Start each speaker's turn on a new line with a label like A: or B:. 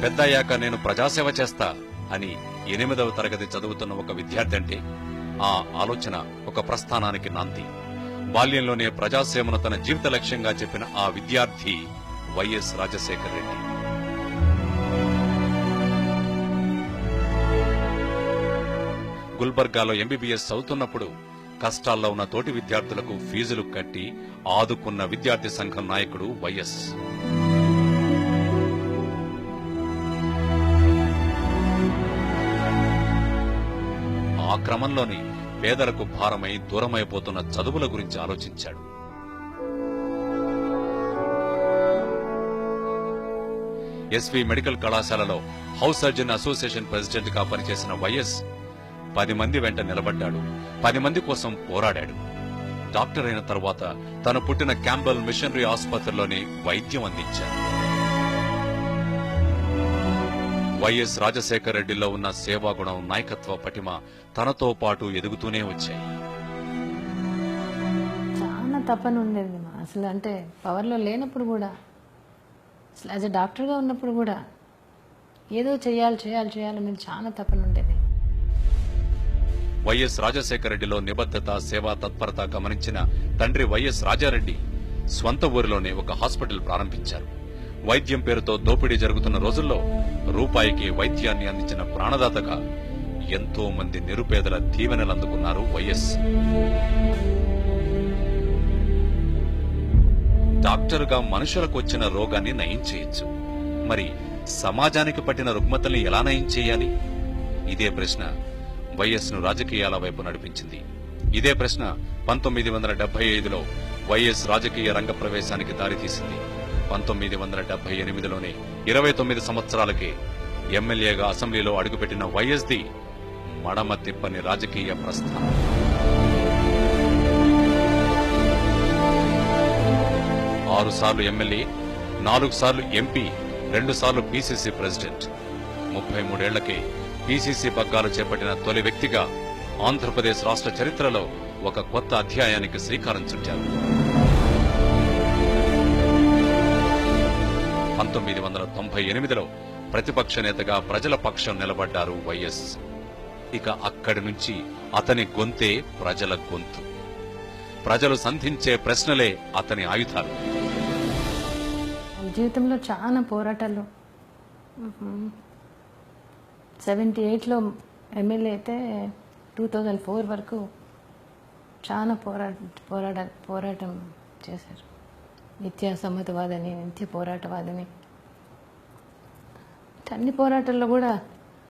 A: పెద్దయ్యాక నేను ప్రజాసేవ చేస్తా అని 8వ తరగతి చదువుతున్న ఒక విద్యార్థి అంటే ఆ ఆలోచన ఒక ప్రస్థానానికి నాంది. బాల్యంలోనే ప్రజాసేవను తన జీవిత లక్ష్యంగా చెప్పిన ఆ విద్యార్థి వైఎస్ రాజశేఖర రెడ్డి. గుల్బర్గాలో ఎంబీబీఎస్ చదువుతున్నప్పుడు కష్టాల్లో ఉన్న తోటి విద్యార్థులకు ఫీజులు కట్టి ఆదుకున్న విద్యార్థి సంఘం నాయకుడు వైఎస్. ఆ క్రమంలోని పేదలకు భారమై దూరమైపోతున్న చదువుల గురించి ఆలోచించాడు. ఎస్వి మెడికల్ కళాశాలలో హౌస్ సర్జన్ అసోసియేషన్ ప్రెసిడెంట్ గా పనిచేసిన వైఎస్ 10 మంది వెంట నిలబడ్డాడు. 10 మంది కోసం పోరాడాడు. డాక్టర్ అయిన తరువాత తను పుట్టిన క్యాంబెల్ మిషనరీ ఆసుపత్రిలోనే వైద్యం అందించారు. వైఎస్ రాజశేఖర రెడ్డిలో ఉన్న సేవాగుణం, నాయకత్వ పటిమ తనతో పాటు ఎదుగుతూనే వచ్చాయి.
B: చాలా తపన ఉండేది అసలు. అంటే పవర్లో లేనప్పుడు కూడా, అసలు యాజ్ ఎ డాక్టర్గా ఉన్నప్పుడు కూడా ఏదో చేయాలని చాలా తపన ఉండేది.
A: వైఎస్ రాజశేఖర రెడ్డిలో నిబద్ధత, సేవా తత్పరత గమనించిన తండ్రి వైఎస్ రాజారెడ్డి స్వంత ఊరిలోనే ఒక హాస్పిటల్ ప్రారంభించారు. వైద్యం పేరుతో దోపిడీ జరుగుతున్న రోజుల్లో రూపాయికి వైద్యాన్ని అందించిన ప్రాణదాతగా ఎంతో మంది నిరుపేదల దీవెనలు అందుకున్నారు వైఎస్. డాక్టరుగా మనుషులకు వచ్చిన రోగాన్ని నయం చేయొచ్చు, మరి సమాజానికి పట్టిన రుగ్మతల్ని ఎలా నయం చేయాలి? ఇదే ప్రశ్న వైఎస్ ను రాజకీయాల వైపు నడిపించింది. ఇదే ప్రశ్న 1975లో వైఎస్ రాజకీయ రంగ ప్రవేశానికి దారితీసింది. 1978లోనే 29 సంవత్సరాలకే ఎమ్మెల్యేగా అసెంబ్లీలో అడుగుపెట్టిన వైఎస్ ది మడమ తిప్పని రాజకీయ ప్రస్థానం. ఆరు సార్లు ఎమ్మెల్యే, 4 సార్లు ఎంపీ, 2 సార్లు పీసీసీ ప్రెసిడెంట్. 33 ఏళ్లకే పీసీసీ పగ్గాలు చేపట్టిన తొలి వ్యక్తిగా ఆంధ్రప్రదేశ్ రాష్ట్ర చరిత్రలో ఒక కొత్త అధ్యాయానికి శ్రీకారం చుట్టారు. 1998లో ప్రతిపక్ష నేతగా ప్రజల పక్షం నిలబడ్డారు వైఎస్. ఇక అక్కడి నుంచి అతని గొంతే ప్రజల గొంతు. ప్రజలు సంధించే ప్రశ్నలే అతని ఆయుధాలు.
B: జీవితంలో చాలా పోరాటాలు. 78లో ఎమ్మెల్యే అయితే 2004 వరకు చాలా పోరాటం చేశారు. నిత్య సమ్మతవాదని, నిత్య పోరాటవాదని. అన్ని పోరాటాల్లో కూడా